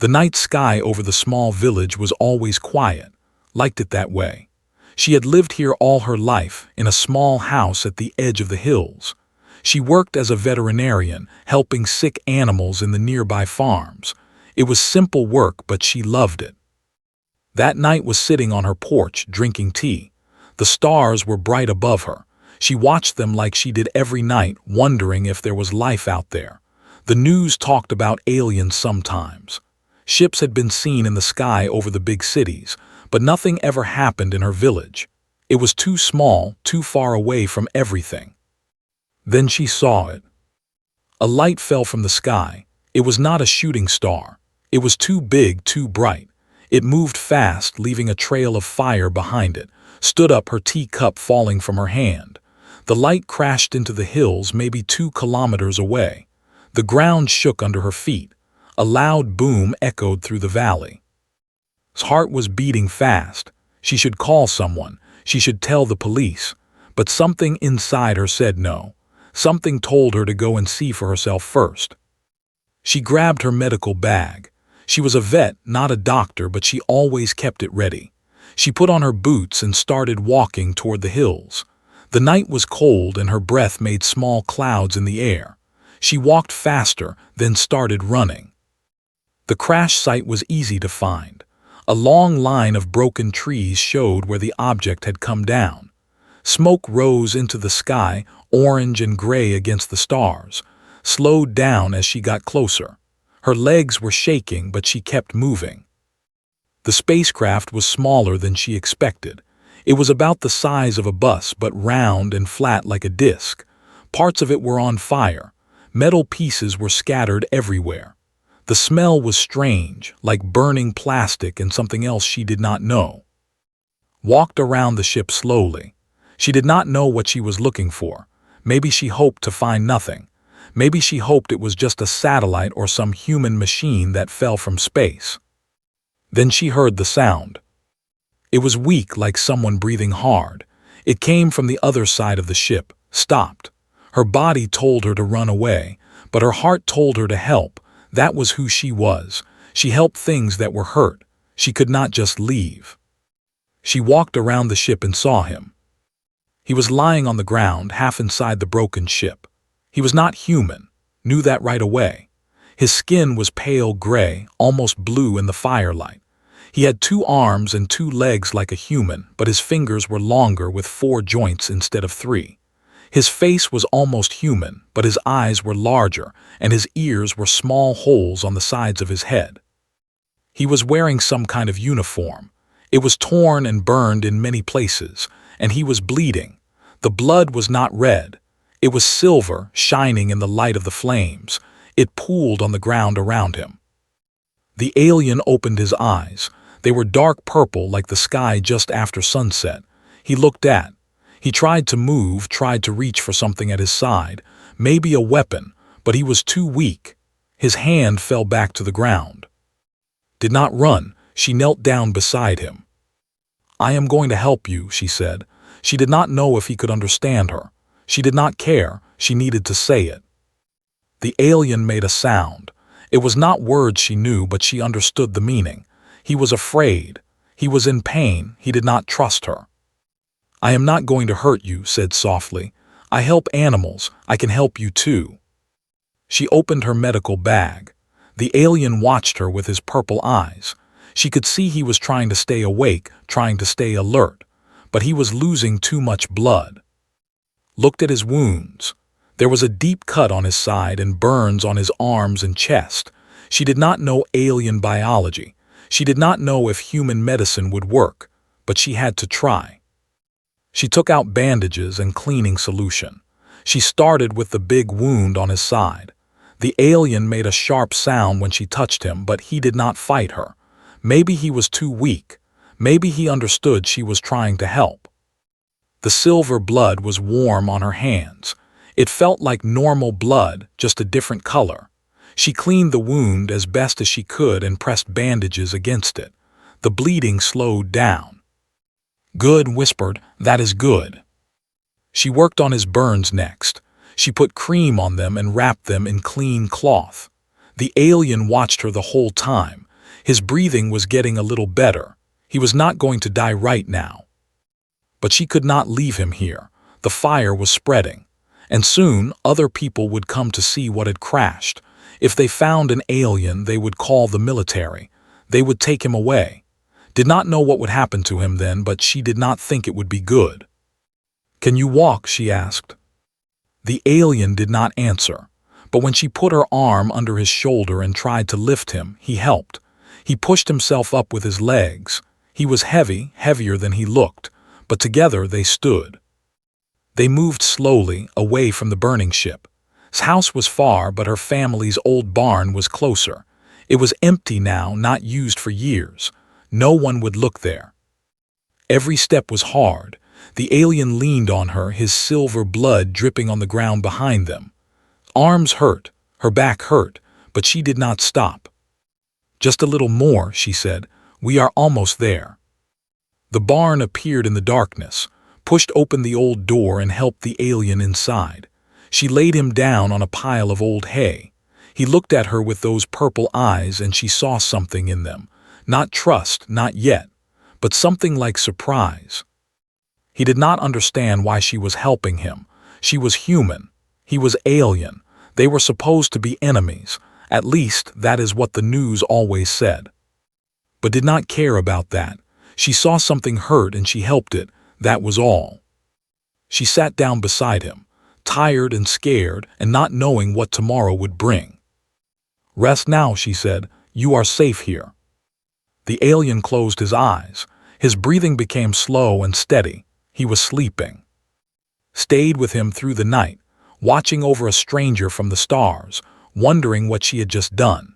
The night sky over the small village was always quiet, liked it that way. She had lived here all her life, in a small house at the edge of the hills. She worked as a veterinarian, helping sick animals in the nearby farms. It was simple work, but she loved it. That night was sitting on her porch, drinking tea. The stars were bright above her. She watched them like she did every night, wondering if there was life out there. The news talked about aliens sometimes. Ships had been seen in the sky over the big cities, but nothing ever happened in her village. It was too small, too far away from everything. Then she saw it. A light fell from the sky. It was not a shooting star. It was too big, too bright. It moved fast, leaving a trail of fire behind it. Stood up, her teacup falling from her hand. The light crashed into the hills, maybe 2 kilometers away. The ground shook under her feet. A loud boom echoed through the valley. His heart was beating fast. She should call someone. She should tell the police. But something inside her said no. Something told her to go and see for herself first. She grabbed her medical bag. She was a vet, not a doctor, but she always kept it ready. She put on her boots and started walking toward the hills. The night was cold and her breath made small clouds in the air. She walked faster, then started running. The crash site was easy to find. A long line of broken trees showed where the object had come down. Smoke rose into the sky, orange and gray against the stars, slowed down as she got closer. Her legs were shaking, but she kept moving. The spacecraft was smaller than she expected. It was about the size of a bus, but round and flat like a disc. Parts of it were on fire. Metal pieces were scattered everywhere. The smell was strange, like burning plastic and something else she did not know. Walked around the ship slowly. She did not know what she was looking for. Maybe she hoped to find nothing. Maybe she hoped it was just a satellite or some human machine that fell from space. Then she heard the sound. It was weak, like someone breathing hard. It came from the other side of the ship, stopped. Her body told her to run away, but her heart told her to help. That was who she was. She helped things that were hurt. She could not just leave. She walked around the ship and saw him. He was lying on the ground, half inside the broken ship. He was not human, knew that right away. His skin was pale gray, almost blue in the firelight. He had 2 arms and 2 legs like a human, but his fingers were longer with 4 joints instead of 3. His face was almost human, but his eyes were larger, and his ears were small holes on the sides of his head. He was wearing some kind of uniform. It was torn and burned in many places, and he was bleeding. The blood was not red. It was silver, shining in the light of the flames. It pooled on the ground around him. The alien opened his eyes. They were dark purple like the sky just after sunset. He looked at. He tried to move, tried to reach for something at his side, maybe a weapon, but he was too weak. His hand fell back to the ground. Did not run. She knelt down beside him. "I am going to help you," she said. She did not know if he could understand her. She did not care. She needed to say it. The alien made a sound. It was not words she knew, but she understood the meaning. He was afraid. He was in pain. He did not trust her. "I am not going to hurt you," said softly. "I help animals. I can help you too." She opened her medical bag. The alien watched her with his purple eyes. She could see he was trying to stay awake, trying to stay alert, but he was losing too much blood. Looked at his wounds. There was a deep cut on his side and burns on his arms and chest. She did not know alien biology. She did not know if human medicine would work, but she had to try. She took out bandages and cleaning solution. She started with the big wound on his side. The alien made a sharp sound when she touched him, but he did not fight her. Maybe he was too weak. Maybe he understood she was trying to help. The silver blood was warm on her hands. It felt like normal blood, just a different color. She cleaned the wound as best as she could and pressed bandages against it. The bleeding slowed down. "Good," whispered. "That is good." She worked on his burns next. She put cream on them and wrapped them in clean cloth. The alien watched her the whole time. His breathing was getting a little better. He was not going to die right now. But she could not leave him here. The fire was spreading, and soon other people would come to see what had crashed. If they found an alien, they would call the military. They would take him away. Did not know what would happen to him then, but she did not think it would be good. "Can you walk?" she asked. The alien did not answer, but when she put her arm under his shoulder and tried to lift him, he helped. He pushed himself up with his legs. He was heavy, heavier than he looked, but together they stood. They moved slowly away from the burning ship. His house was far, but her family's old barn was closer. It was empty now, not used for years. No one would look there. Every step was hard. The alien leaned on her, his silver blood dripping on the ground behind them. Arms hurt, her back hurt, but she did not stop. "Just a little more," she said. "We are almost there." The barn appeared in the darkness, pushed open the old door and helped the alien inside. She laid him down on a pile of old hay. He looked at her with those purple eyes, and she saw something in them. Not trust, not yet, but something like surprise. He did not understand why she was helping him. She was human. He was alien. They were supposed to be enemies. At least, that is what the news always said. But did not care about that. She saw something hurt and she helped it. That was all. She sat down beside him, tired and scared and not knowing what tomorrow would bring. "Rest now," she said. "You are safe here." The alien closed his eyes. His breathing became slow and steady. He was sleeping. Stayed with him through the night, watching over a stranger from the stars, wondering what she had just done.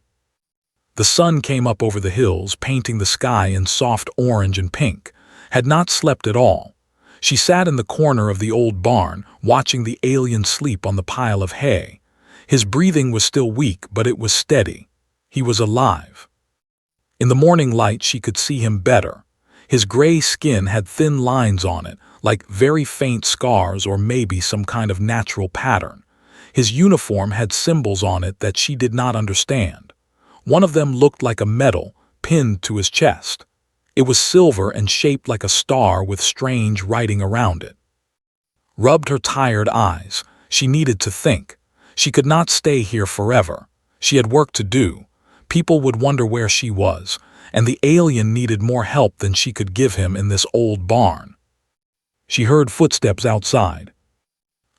The sun came up over the hills, painting the sky in soft orange and pink. Had not slept at all. She sat in the corner of the old barn, watching the alien sleep on the pile of hay. His breathing was still weak, but it was steady. He was alive. In the morning light she could see him better. His gray skin had thin lines on it, like very faint scars or maybe some kind of natural pattern. His uniform had symbols on it that she did not understand. One of them looked like a medal pinned to his chest. It was silver and shaped like a star with strange writing around it. Rubbed her tired eyes. She needed to think. She could not stay here forever. She had work to do. People would wonder where she was, and the alien needed more help than she could give him in this old barn. She heard footsteps outside.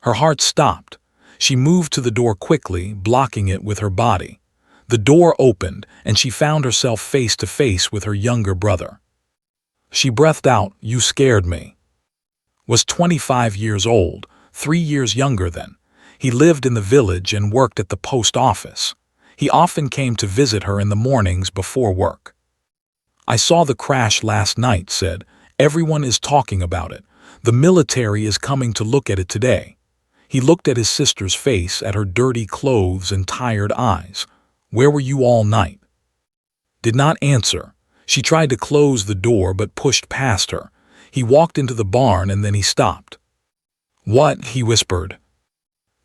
Her heart stopped. She moved to the door quickly, blocking it with her body. The door opened, and she found herself face to face with her younger brother. She breathed out, "You scared me." Was 25 years old, 3 years younger than. He lived in the village and worked at the post office. He often came to visit her in the mornings before work. "I saw the crash last night," said. "Everyone is talking about it. The military is coming to look at it today." He looked at his sister's face, at her dirty clothes and tired eyes. "Where were you all night?" Did not answer. She tried to close the door but pushed past her. He walked into the barn and then he stopped. "What?" he whispered.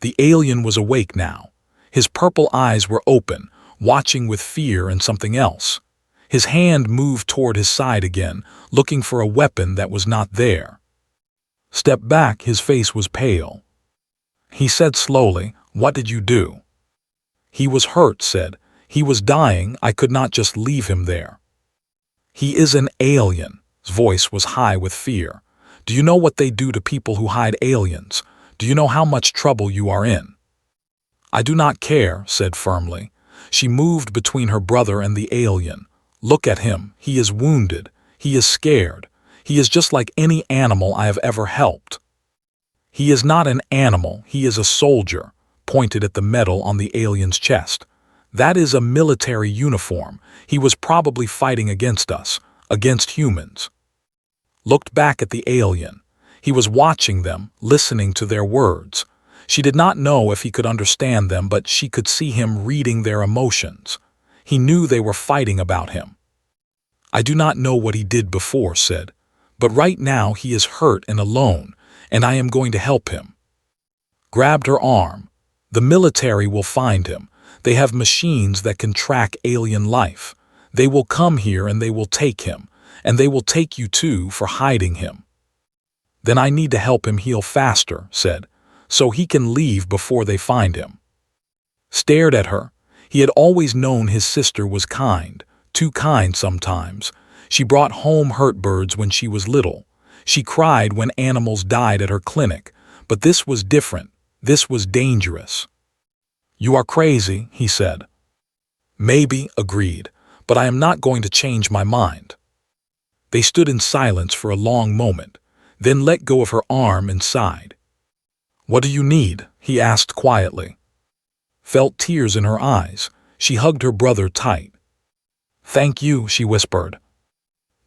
The alien was awake now. His purple eyes were open, watching with fear and something else. His hand moved toward his side again, looking for a weapon that was not there. Step back, his face was pale. He said slowly, "What did you do?" "He was hurt," said. "He was dying. I could not just leave him there." "He is an alien." His voice was high with fear. "Do you know what they do to people who hide aliens? Do you know how much trouble you are in?" "I do not care," said firmly. She moved between her brother and the alien. "Look at him. He is wounded. He is scared. He is just like any animal I have ever helped." "He is not an animal. He is a soldier," pointed at the medal on the alien's chest. "That is a military uniform. He was probably fighting against us, against humans." Looked back at the alien. He was watching them, listening to their words. She did not know if he could understand them, but she could see him reading their emotions. He knew they were fighting about him. "I do not know what he did before," said, "but right now he is hurt and alone, and I am going to help him." Grabbed her arm. "The military will find him. They have machines that can track alien life. They will come here and they will take him, and they will take you too for hiding him." "Then I need to help him heal faster," said, "so he can leave before they find him." Stared at her. He had always known his sister was kind, too kind sometimes. She brought home hurt birds when she was little. She cried when animals died at her clinic, but this was different. This was dangerous. "You are crazy," he said. "Maybe," agreed, "but I am not going to change my mind." They stood in silence for a long moment, then let go of her arm and sighed. "What do you need?" he asked quietly. Felt tears in her eyes. She hugged her brother tight. "Thank you," she whispered.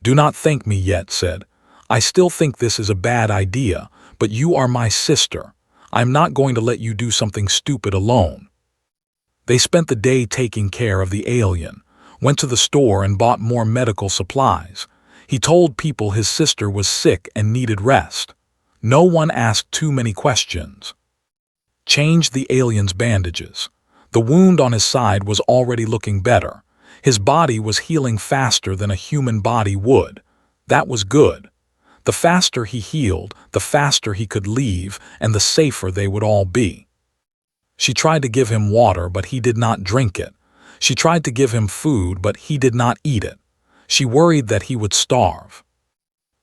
"Do not thank me yet," said. "I still think this is a bad idea, but you are my sister. I'm not going to let you do something stupid alone." They spent the day taking care of the alien, went to the store and bought more medical supplies. He told people his sister was sick and needed rest. No one asked too many questions. Changed the alien's bandages. The wound on his side was already looking better. His body was healing faster than a human body would. That was good. The faster he healed, the faster he could leave, and the safer they would all be. She tried to give him water, but he did not drink it. She tried to give him food, but he did not eat it. She worried that he would starve.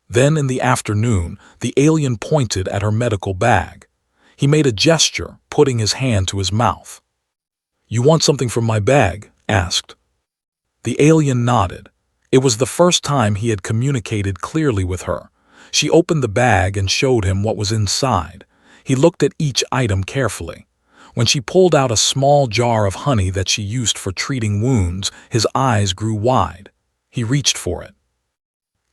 Then in the afternoon, the alien pointed at her medical bag. He made a gesture, putting his hand to his mouth. "You want something from my bag?" asked. The alien nodded. It was the first time he had communicated clearly with her. She opened the bag and showed him what was inside. He looked at each item carefully. When she pulled out a small jar of honey that she used for treating wounds, his eyes grew wide. He reached for it.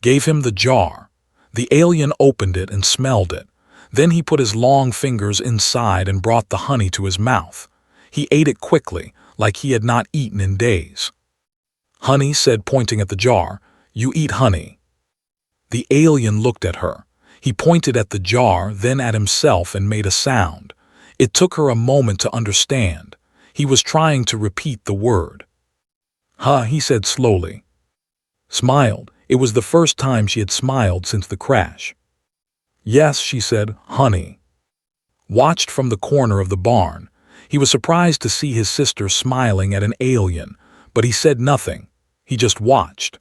Gave him the jar. The alien opened it and smelled it. Then he put his long fingers inside and brought the honey to his mouth. He ate it quickly, like he had not eaten in days. "Honey," said, pointing at the jar. "You eat honey." The alien looked at her. He pointed at the jar, then at himself and made a sound. It took her a moment to understand. He was trying to repeat the word. "Huh," he said slowly. Smiled. It was the first time she had smiled since the crash. "Yes," she said, "honey." Watched from the corner of the barn. He was surprised to see his sister smiling at an alien, but he said nothing. He just watched.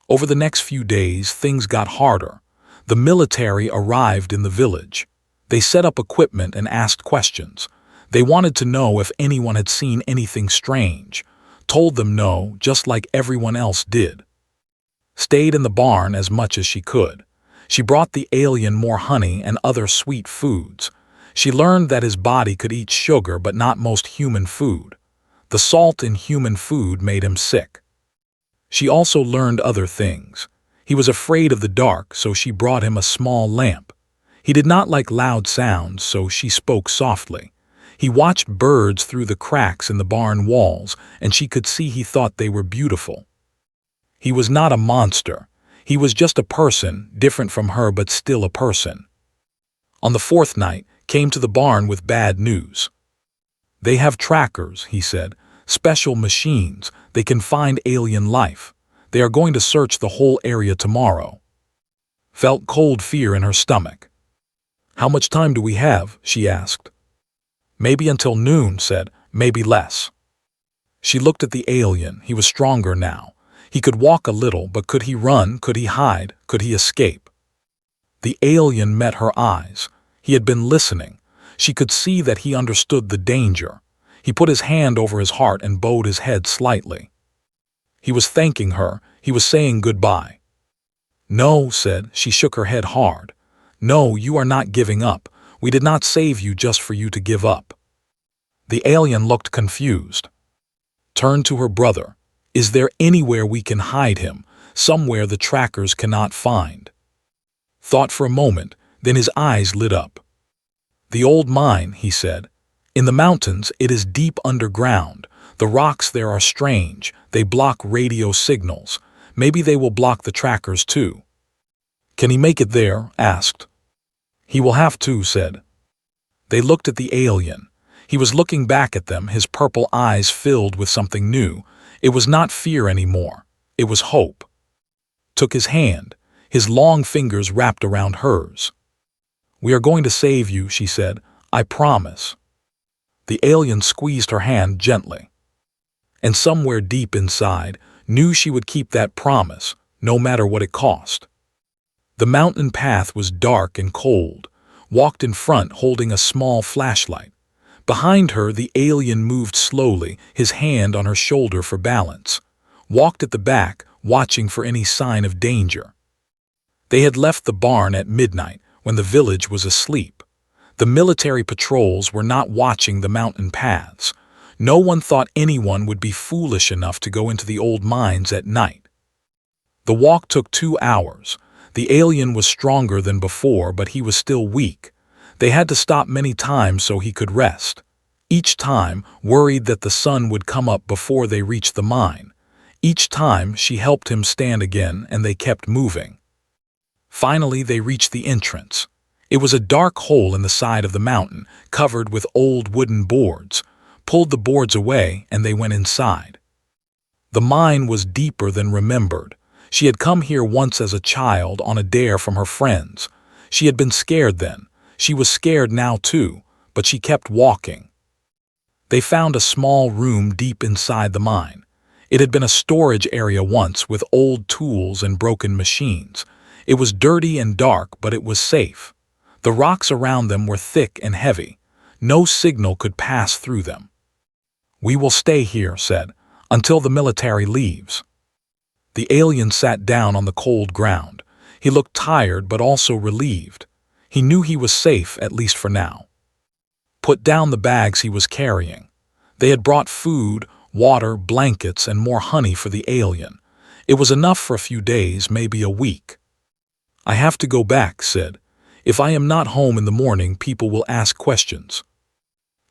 Over the next few days, things got harder. The military arrived in the village. They set up equipment and asked questions. They wanted to know if anyone had seen anything strange. Told them no, just like everyone else did. Stayed in the barn as much as she could. She brought the alien more honey and other sweet foods. She learned that his body could eat sugar but not most human food. The salt in human food made him sick. She also learned other things. He was afraid of the dark, so she brought him a small lamp. He did not like loud sounds, so she spoke softly. He watched birds through the cracks in the barn walls, and she could see he thought they were beautiful. He was not a monster. He was just a person, different from her but still a person. On the fourth night, came to the barn with bad news. "They have trackers," he said, "special machines. They can find alien life. They are going to search the whole area tomorrow." Felt cold fear in her stomach. "How much time do we have?" she asked. "Maybe until noon," said, "maybe less." She looked at the alien. He was stronger now. He could walk a little, but could he run? Could he hide? Could he escape? The alien met her eyes. He had been listening. She could see that he understood the danger. He put his hand over his heart and bowed his head slightly. He was thanking her. He was saying goodbye. "No," said. She shook her head hard. "No, you are not giving up. We did not save you just for you to give up." The alien looked confused. Turned to her brother. "Is there anywhere we can hide him? Somewhere the trackers cannot find?" Thought for a moment, then his eyes lit up. "The old mine," he said. "In the mountains, it is deep underground. The rocks there are strange. They block radio signals. Maybe they will block the trackers too." "Can he make it there?" asked. "He will have to," said. They looked at the alien. He was looking back at them, his purple eyes filled with something new. It was not fear anymore. It was hope. Took his hand, his long fingers wrapped around hers. "We are going to save you," she said. "I promise." The alien squeezed her hand gently, and somewhere deep inside knew she would keep that promise, no matter what it cost. The mountain path was dark and cold, walked in front holding a small flashlight. Behind her, the alien moved slowly, his hand on her shoulder for balance. Walked at the back, watching for any sign of danger. They had left the barn at midnight, when the village was asleep. The military patrols were not watching the mountain paths. No one thought anyone would be foolish enough to go into the old mines at night. The walk took 2 hours. The alien was stronger than before, but he was still weak. They had to stop many times so he could rest. Each time, worried that the sun would come up before they reached the mine. Each time, she helped him stand again, and they kept moving. Finally, they reached the entrance. It was a dark hole in the side of the mountain, covered with old wooden boards. Pulled the boards away, and they went inside. The mine was deeper than remembered. She had come here once as a child on a dare from her friends. She had been scared then. She was scared now too, but she kept walking. They found a small room deep inside the mine. It had been a storage area once with old tools and broken machines. It was dirty and dark, but it was safe. The rocks around them were thick and heavy. No signal could pass through them. "We will stay here," said, "until the military leaves." The alien sat down on the cold ground. He looked tired but also relieved. He knew he was safe, at least for now. Put down the bags he was carrying. They had brought food, water, blankets, and more honey for the alien. It was enough for a few days, maybe a week. "I have to go back," said. "If I am not home in the morning, people will ask questions."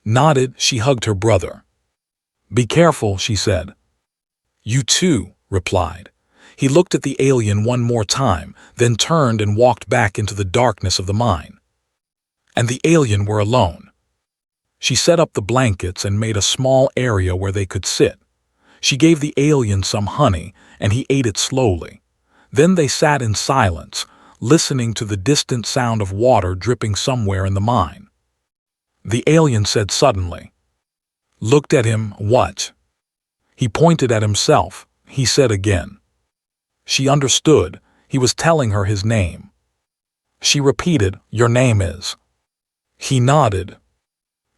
Nodded, she hugged her brother. "Be careful," she said. "You too," replied. He looked at the alien one more time, then turned and walked back into the darkness of the mine. And the alien were alone. She set up the blankets and made a small area where they could sit. She gave the alien some honey, and he ate it slowly. Then they sat in silence, listening to the distant sound of water dripping somewhere in the mine. The alien said suddenly, looked at him, "What?" He pointed at himself. He said again. She understood. He was telling her his name. She repeated, "Your name is?" He nodded.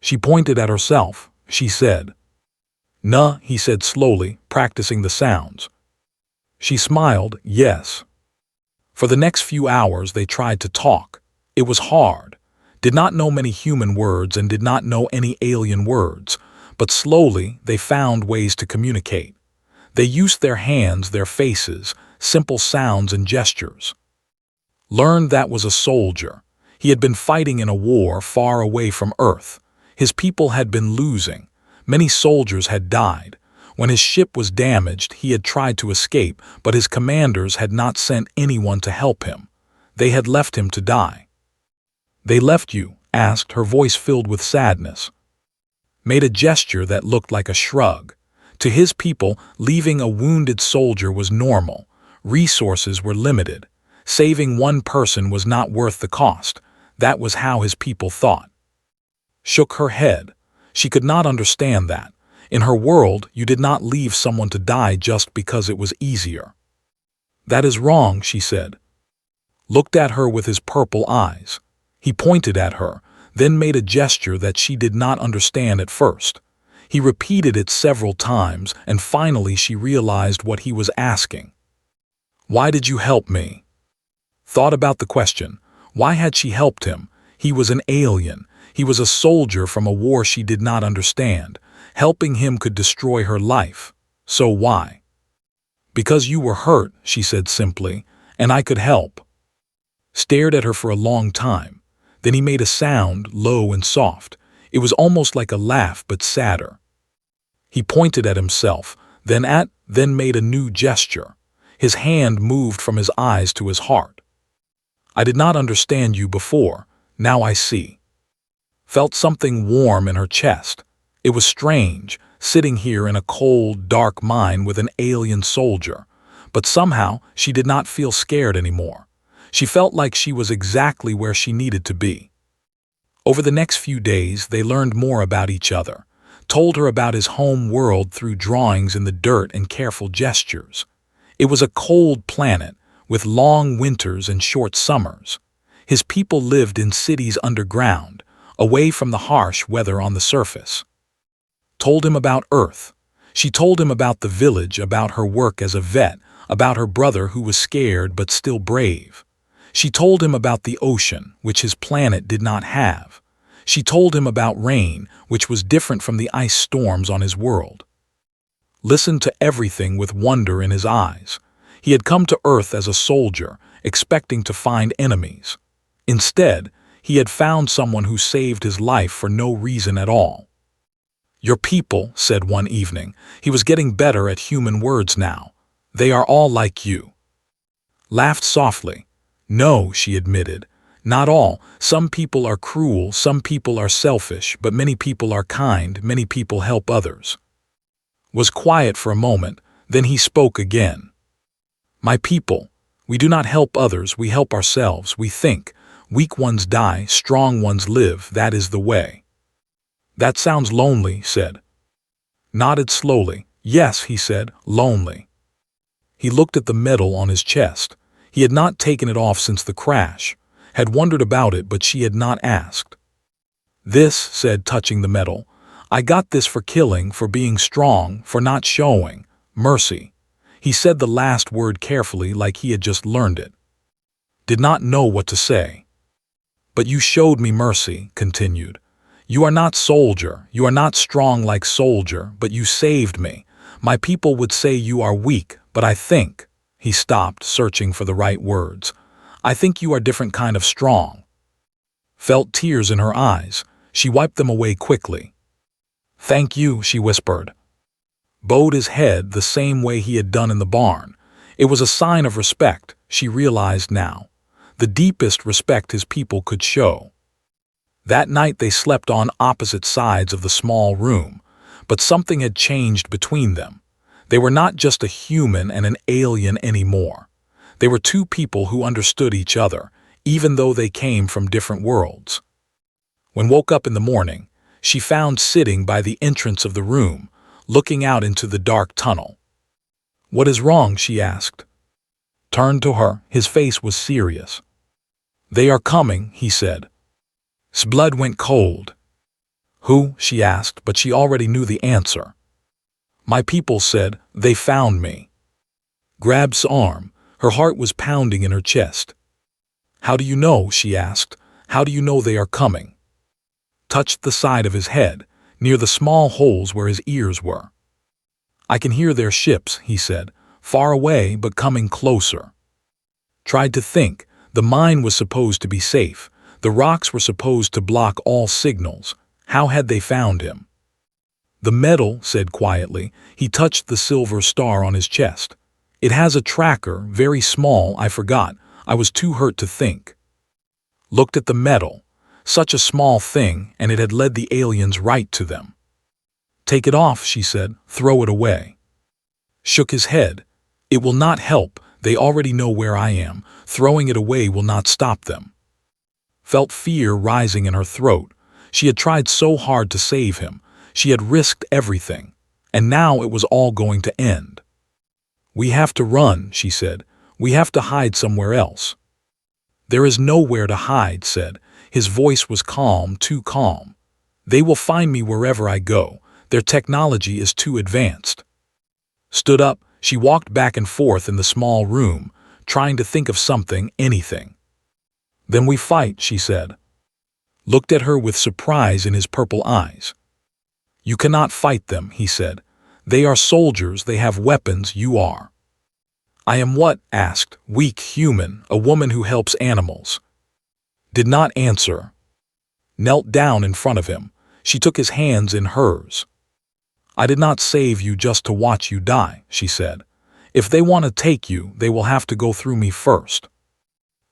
She pointed at herself. She said, "Nuh," he said slowly, practicing the sounds. She smiled, "Yes." For the next few hours they tried to talk. It was hard. Did not know many human words and did not know any alien words, but slowly they found ways to communicate. They used their hands, their faces, simple sounds and gestures. Learned that was a soldier. He had been fighting in a war far away from Earth. His people had been losing. Many soldiers had died. When his ship was damaged, he had tried to escape, but his commanders had not sent anyone to help him. They had left him to die. "They left you?" asked, her voice filled with sadness. Made a gesture that looked like a shrug. To his people, leaving a wounded soldier was normal. Resources were limited. Saving one person was not worth the cost. That was how his people thought. Shook her head. She could not understand that. In her world, you did not leave someone to die just because it was easier. "That is wrong," she said. Looked at her with his purple eyes. He pointed at her, then made a gesture that she did not understand at first. He repeated it several times, and finally she realized what he was asking. "Why did you help me?" Thought about the question. Why had she helped him? He was an alien. He was a soldier from a war she did not understand. Helping him could destroy her life. So why? "Because you were hurt," she said simply, "and I could help." Stared at her for a long time. Then he made a sound, low and soft. It was almost like a laugh, but sadder. He pointed at himself, then made a new gesture. His hand moved from his eyes to his heart. "I did not understand you before. Now I see." Felt something warm in her chest. It was strange, sitting here in a cold, dark mine with an alien soldier. But somehow, she did not feel scared anymore. She felt like she was exactly where she needed to be. Over the next few days, they learned more about each other, told her about his home world through drawings in the dirt and careful gestures. It was a cold planet, with long winters and short summers. His people lived in cities underground, away from the harsh weather on the surface. Told him about Earth. She told him about the village, about her work as a vet, about her brother who was scared but still brave. She told him about the ocean, which his planet did not have. She told him about rain, which was different from the ice storms on his world. Listened to everything with wonder in his eyes. He had come to Earth as a soldier, expecting to find enemies. Instead, he had found someone who saved his life for no reason at all. "Your people," said one evening. He was getting better at human words now. "They are all like you." Laughed softly. "No," she admitted. "Not all. Some people are cruel, some people are selfish, but many people are kind, many people help others." Was quiet for a moment, then he spoke again. "My people, we do not help others, we help ourselves, we think. Weak ones die, strong ones live, that is the way." "That sounds lonely," said. Nodded slowly. "Yes," he said, "lonely." He looked at the medal on his chest. He had not taken it off since the crash, had wondered about it, but she had not asked. "This," said, touching the medal, "I got this for killing, for being strong, for not showing mercy." He said the last word carefully, like he had just learned it. Did not know what to say. "But you showed me mercy," continued. "You are not soldier, you are not strong like soldier, but you saved me. My people would say you are weak, but I think—" He stopped, searching for the right words. "I think you are different kind of strong." Felt tears in her eyes. She wiped them away quickly. "Thank you," she whispered. Bowed his head the same way he had done in the barn. It was a sign of respect, she realized now. The deepest respect his people could show. That night they slept on opposite sides of the small room, but something had changed between them. They were not just a human and an alien anymore. They were two people who understood each other, even though they came from different worlds. When woke up in the morning, she found sitting by the entrance of the room, looking out into the dark tunnel. "What is wrong?" she asked. Turned to her, his face was serious. "They are coming," he said. His blood went cold. "Who?" she asked, but she already knew the answer. "My people," said. "They found me." Grabbed his arm. Her heart was pounding in her chest. "How do you know?" she asked. "How do you know they are coming?" Touched the side of his head, near the small holes where his ears were. "I can hear their ships," he said. "Far away, but coming closer." Tried to think. The mine was supposed to be safe. The rocks were supposed to block all signals. How had they found him? "The medal," said quietly. He touched the silver star on his chest. "It has a tracker, very small, I forgot. I was too hurt to think." Looked at the medal. Such a small thing, and it had led the aliens right to them. "Take it off," she said. "Throw it away." Shook his head. "It will not help. They already know where I am. Throwing it away will not stop them." Felt fear rising in her throat. She had tried so hard to save him. She had risked everything. And now it was all going to end. "We have to run," she said. "We have to hide somewhere else." "There is nowhere to hide," said. His voice was calm, too calm. "They will find me wherever I go. Their technology is too advanced." Stood up, she walked back and forth in the small room, trying to think of something, anything. "Then we fight," she said. Looked at her with surprise in his purple eyes. "You cannot fight them," he said. "They are soldiers, they have weapons, you are." "I am what?" asked. "Weak human, a woman who helps animals." Did not answer. Knelt down in front of him. She took his hands in hers. "I did not save you just to watch you die," she said. "If they want to take you, they will have to go through me first."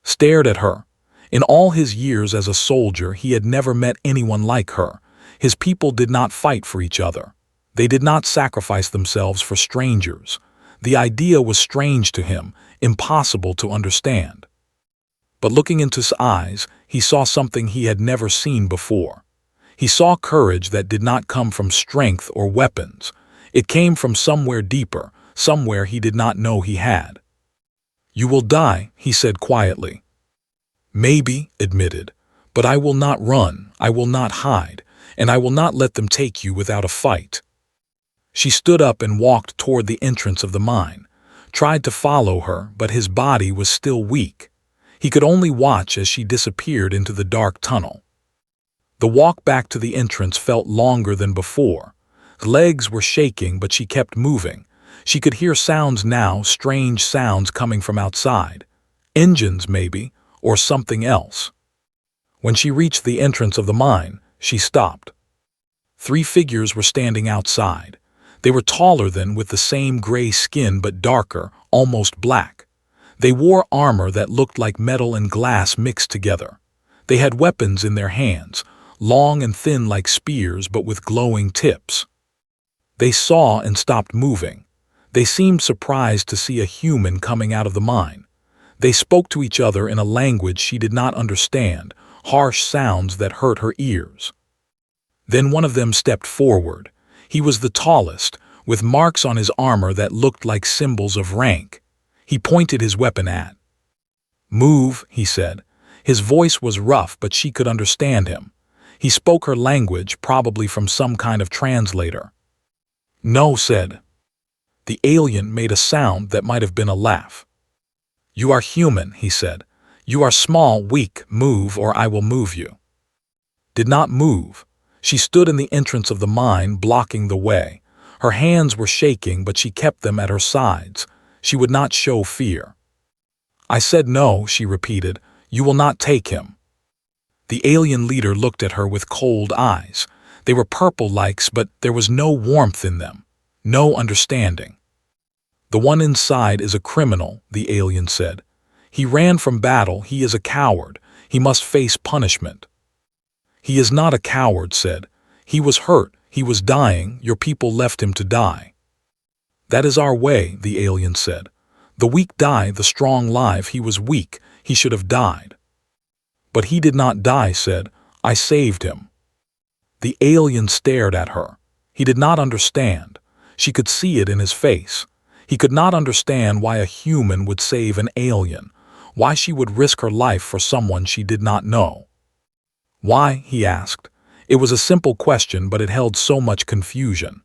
Stared at her. In all his years as a soldier, he had never met anyone like her. His people did not fight for each other. They did not sacrifice themselves for strangers. The idea was strange to him, impossible to understand. But looking into his eyes, he saw something he had never seen before. He saw courage that did not come from strength or weapons. It came from somewhere deeper, somewhere he did not know he had. "You will die," he said quietly. "Maybe," admitted, "but I will not run, I will not hide, and I will not let them take you without a fight." She stood up and walked toward the entrance of the mine, tried to follow her, but his body was still weak. He could only watch as she disappeared into the dark tunnel. The walk back to the entrance felt longer than before. Her legs were shaking, but she kept moving. She could hear sounds now, strange sounds coming from outside. Engines, maybe, or something else. When she reached the entrance of the mine, she stopped. 3 figures were standing outside. They were taller than, with the same gray skin but darker, almost black. They wore armor that looked like metal and glass mixed together. They had weapons in their hands, long and thin like spears but with glowing tips. They saw and stopped moving. They seemed surprised to see a human coming out of the mine. They spoke to each other in a language she did not understand, harsh sounds that hurt her ears. Then one of them stepped forward. He was the tallest, with marks on his armor that looked like symbols of rank. He pointed his weapon at. "Move," he said. His voice was rough, but she could understand him. He spoke her language, probably from some kind of translator. "No," said. The alien made a sound that might have been a laugh. "You are human," he said. "You are small, weak. Move, or I will move you." Did not move. She stood in the entrance of the mine, blocking the way. Her hands were shaking, but she kept them at her sides. She would not show fear. "I said no," she repeated. "You will not take him." The alien leader looked at her with cold eyes. They were purple likes, but there was no warmth in them, no understanding. "The one inside is a criminal," the alien said. "He ran from battle. He is a coward. He must face punishment." "He is not a coward," said. "He was hurt. He was dying. Your people left him to die." "That is our way," the alien said. "The weak die, the strong live. He was weak. He should have died." "But he did not die," said. "I saved him." The alien stared at her. He did not understand. She could see it in his face. He could not understand why a human would save an alien, why she would risk her life for someone she did not know. "Why?" he asked. It was a simple question, but it held so much confusion.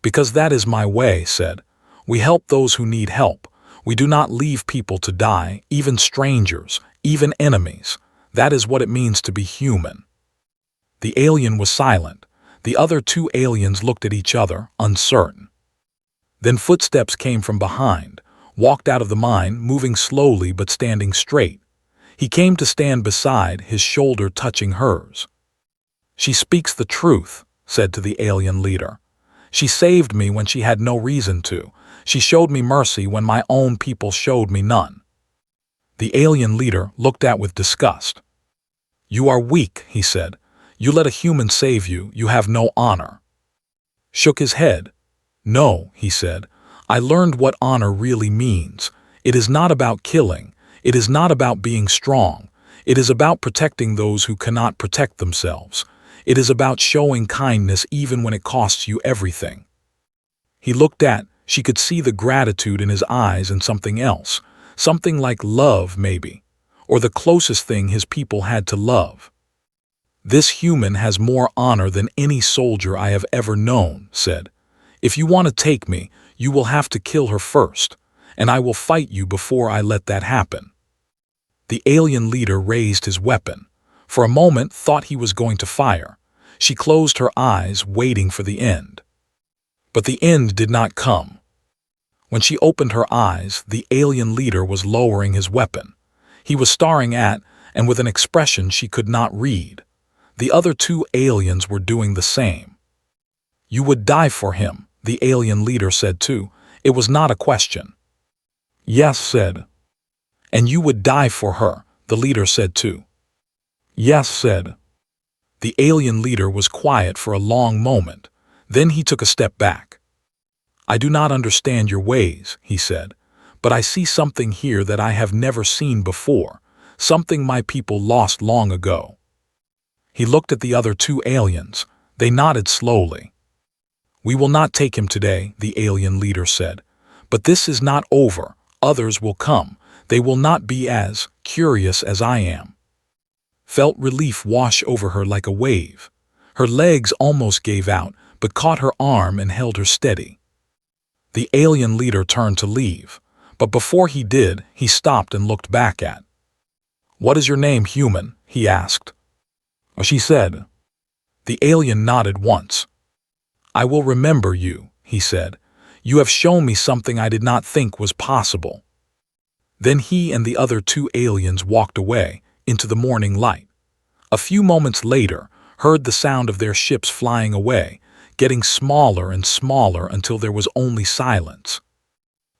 "Because that is my way," said. "We help those who need help. We do not leave people to die, even strangers, even enemies. That is what it means to be human." The alien was silent. The other 2 aliens looked at each other, uncertain. Then footsteps came from behind, walked out of the mine, moving slowly but standing straight. He came to stand beside, his shoulder touching hers. "She speaks the truth," said to the alien leader. "She saved me when she had no reason to. She showed me mercy when my own people showed me none." The alien leader looked at with disgust. "You are weak," he said. "You let a human save you. You have no honor." Shook his head. "No," he said. "I learned what honor really means. It is not about killing. It is not about being strong. It is about protecting those who cannot protect themselves. It is about showing kindness even when it costs you everything." He looked at, she could see the gratitude in his eyes and something else, something like love maybe, or the closest thing his people had to love. "This human has more honor than any soldier I have ever known," said. "If you want to take me, you will have to kill her first, and I will fight you before I let that happen." The alien leader raised his weapon. For a moment thought he was going to fire. She closed her eyes, waiting for the end. But the end did not come. When she opened her eyes, the alien leader was lowering his weapon. He was staring at, and with an expression she could not read. The other 2 aliens were doing the same. "You would die for him," the alien leader said too. It was not a question. "Yes," said. "And you would die for her," the leader said too. "Yes," said. The alien leader was quiet for a long moment. Then he took a step back. "I do not understand your ways," he said, "but I see something here that I have never seen before, something my people lost long ago." He looked at the other two aliens. They nodded slowly. "We will not take him today," the alien leader said. "But this is not over. Others will come. They will not be as curious as I am." Felt relief wash over her like a wave. Her legs almost gave out, but caught her arm and held her steady. The alien leader turned to leave, but before he did, he stopped and looked back at. "What is your name, human?" he asked. She said. The alien nodded once. "I will remember you," he said. "You have shown me something I did not think was possible." Then he and the other two aliens walked away into the morning light. A few moments later, heard the sound of their ships flying away, getting smaller and smaller until there was only silence.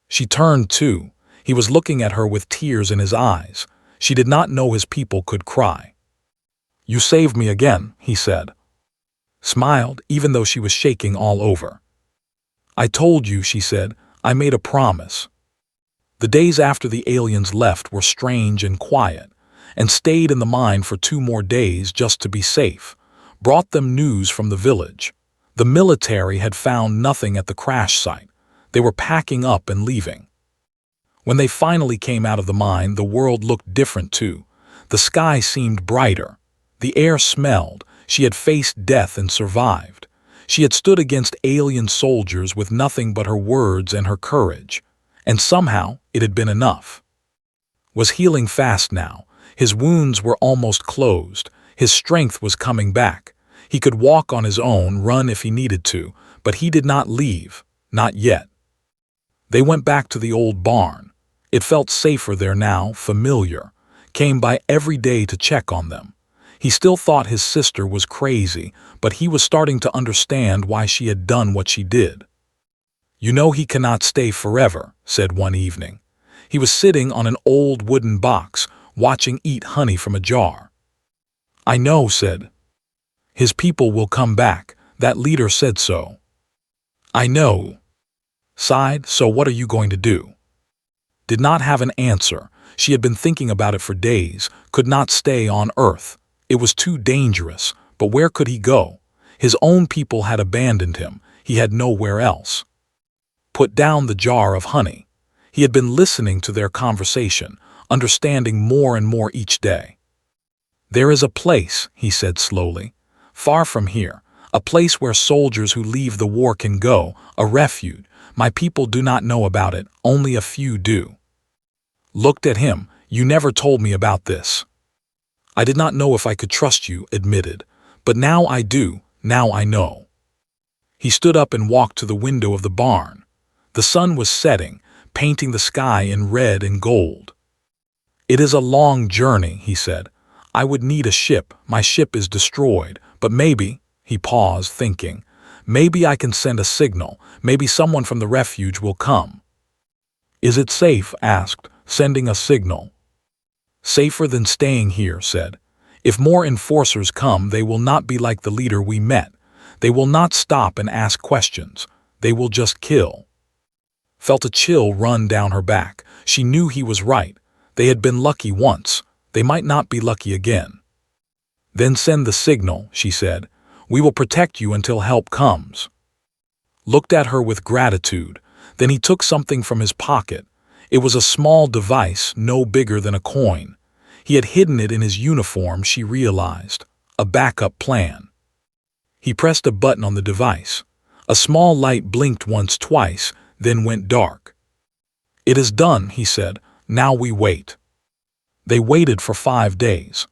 She turned too. He was looking at her with tears in his eyes. She did not know his people could cry. "You saved me again," he said. Smiled, even though she was shaking all over. "I told you," she said. "I made a promise." The days after the aliens left were strange and quiet, and stayed in the mine for 2 more days just to be safe. Brought them news from the village. The military had found nothing at the crash site. They were packing up and leaving. When they finally came out of the mine, the world looked different too. The sky seemed brighter. The air smelled. She had faced death and survived. She had stood against alien soldiers with nothing but her words and her courage. And somehow it had been enough. Was healing fast now. His wounds were almost closed. His strength was coming back. He could walk on his own, run if he needed to, but he did not leave, not yet. They went back to the old barn. It felt safer there now, familiar. Came by every day to check on them. He still thought his sister was crazy, but he was starting to understand why she had done what she did. "You know he cannot stay forever," said one evening. He was sitting on an old wooden box, watching eat honey from a jar. "I know," said. "His people will come back. That leader said so." "I know." Sighed. "So what are you going to do?" Did not have an answer. She had been thinking about it for days. Could not stay on Earth. It was too dangerous. But where could he go? His own people had abandoned him. He had nowhere else. Put down the jar of honey. He had been listening to their conversation, understanding more and more each day. "There is a place," he said slowly, "far from here, a place where soldiers who leave the war can go, a refuge. My people do not know about it, only a few do." Looked at him. "You never told me about this." "I did not know if I could trust you," admitted. "But now I do, now I know." He stood up and walked to the window of the barn. The sun was setting, painting the sky in red and gold. "It is a long journey," he said. "I would need a ship. My ship is destroyed. But maybe," he paused, thinking, "maybe I can send a signal. Maybe someone from the refuge will come." "Is it safe?" asked, "sending a signal?" "Safer than staying here," said. "If more enforcers come, they will not be like the leader we met. They will not stop and ask questions. They will just kill." Felt a chill run down her back. She knew he was right. They had been lucky once. They might not be lucky again. "Then send the signal," she said. "We will protect you until help comes." Looked at her with gratitude. Then he took something from his pocket. It was a small device, no bigger than a coin. He had hidden it in his uniform, she realized. A backup plan. He pressed a button on the device. A small light blinked once, twice, then went dark. "It is done," he said. "Now we wait." They waited for 5 days.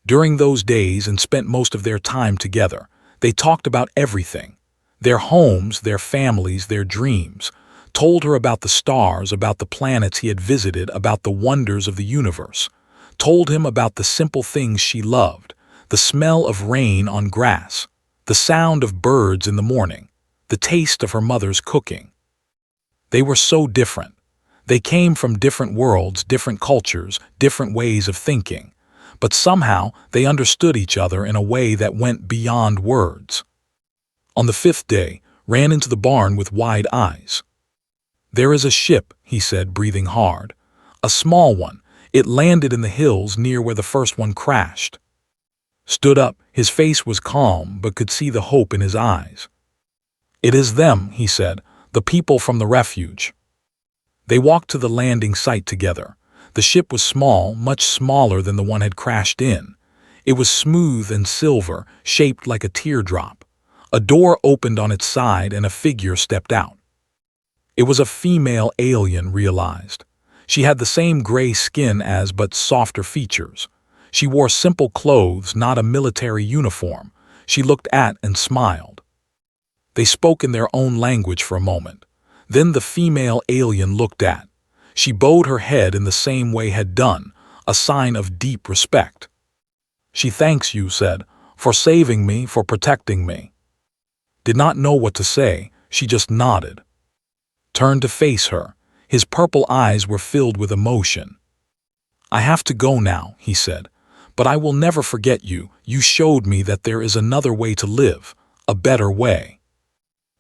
During those days and spent most of their time together, they talked about everything. Their homes, their families, their dreams. Told her about the stars, about the planets he had visited, about the wonders of the universe. Told him about the simple things she loved, the smell of rain on grass, the sound of birds in the morning, the taste of her mother's cooking. They were so different. They came from different worlds, different cultures, different ways of thinking. But somehow they understood each other in a way that went beyond words. On the 5th day, ran into the barn with wide eyes. "There is a ship," he said, breathing hard. "A small one. It landed in the hills near where the first one crashed." Stood up, his face was calm but could see the hope in his eyes. "It is them," he said, "the people from the refuge." They walked to the landing site together. The ship was small, much smaller than the one had crashed in. It was smooth and silver, shaped like a teardrop. A door opened on its side and a figure stepped out. It was a female alien, realized. She had the same gray skin as but softer features. She wore simple clothes, not a military uniform. She looked at and smiled. They spoke in their own language for a moment. Then the female alien looked at. She bowed her head in the same way had done, a sign of deep respect. "She thanks you," said, "for saving me, for protecting me." Did not know what to say, she just nodded. Turned to face her. His purple eyes were filled with emotion. "I have to go now," he said, "but I will never forget you. You showed me that there is another way to live, a better way."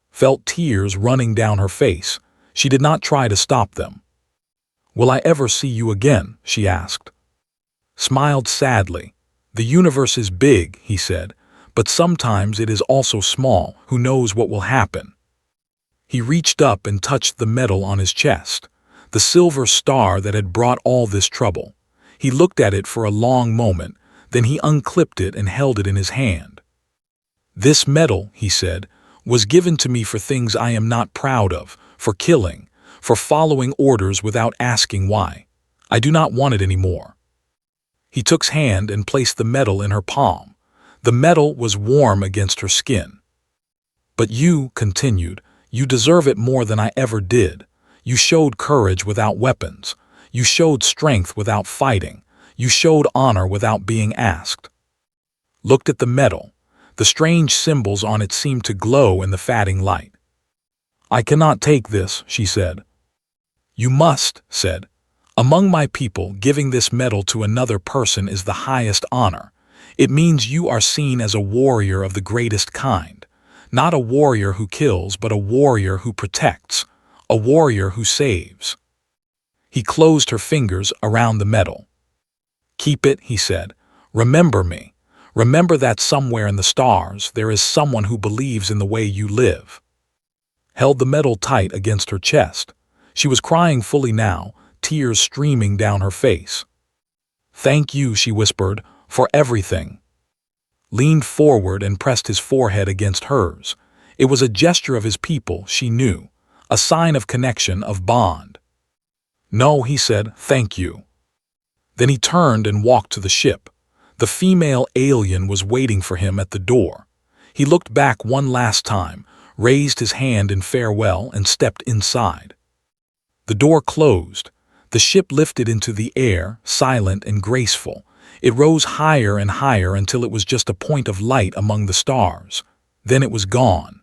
Felt tears running down her face. She did not try to stop them. "Will I ever see you again?" she asked. Smiled sadly. "The universe is big," he said, "but sometimes it is also small. Who knows what will happen?" He reached up and touched the medal on his chest, the silver star that had brought all this trouble. He looked at it for a long moment, then he unclipped it and held it in his hand. "This medal," he said, "was given to me for things I am not proud of, for killing, for following orders without asking why. I do not want it anymore." He took his hand and placed the medal in her palm. The metal was warm against her skin. "But you," continued, "you deserve it more than I ever did. You showed courage without weapons. You showed strength without fighting. You showed honor without being asked." Looked at the medal. The strange symbols on it seemed to glow in the fading light. "I cannot take this," she said. "You must," said. "Among my people, giving this medal to another person is the highest honor. It means you are seen as a warrior of the greatest kind. Not a warrior who kills, but a warrior who protects, a warrior who saves." He closed her fingers around the medal. "Keep it," he said. "Remember me. Remember that somewhere in the stars there is someone who believes in the way you live." Held the medal tight against her chest. She was crying fully now, tears streaming down her face. "Thank you," she whispered, "for everything." Leaned forward and pressed his forehead against hers. It was a gesture of his people, she knew, a sign of connection, of bond. "No," he said, "thank you." Then he turned and walked to the ship. The female alien was waiting for him at the door. He looked back one last time, raised his hand in farewell, and stepped inside. The door closed. The ship lifted into the air, silent and graceful. It rose higher and higher until it was just a point of light among the stars. Then it was gone.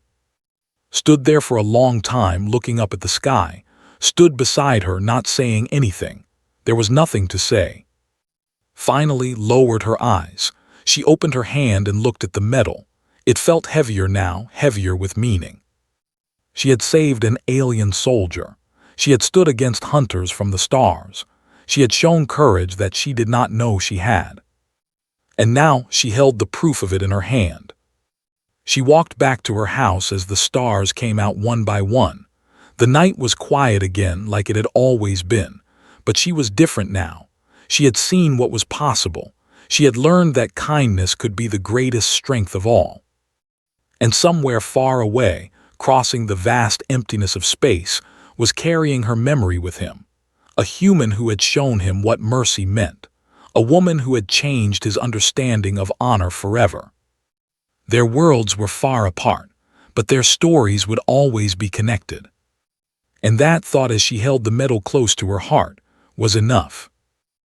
Stood there for a long time, looking up at the sky. Stood beside her, not saying anything. There was nothing to say. Finally lowered her eyes. She opened her hand and looked at the medal. It felt heavier now, heavier with meaning. She had saved an alien soldier. She had stood against hunters from the stars. She had shown courage that she did not know she had. And now she held the proof of it in her hand. She walked back to her house as the stars came out one by one. The night was quiet again, like it had always been. But she was different now. She had seen what was possible. She had learned that kindness could be the greatest strength of all. And somewhere far away, crossing the vast emptiness of space, was carrying her memory with him. A human who had shown him what mercy meant. A woman who had changed his understanding of honor forever. Their worlds were far apart, but their stories would always be connected. And that thought, as she held the medal close to her heart, was enough.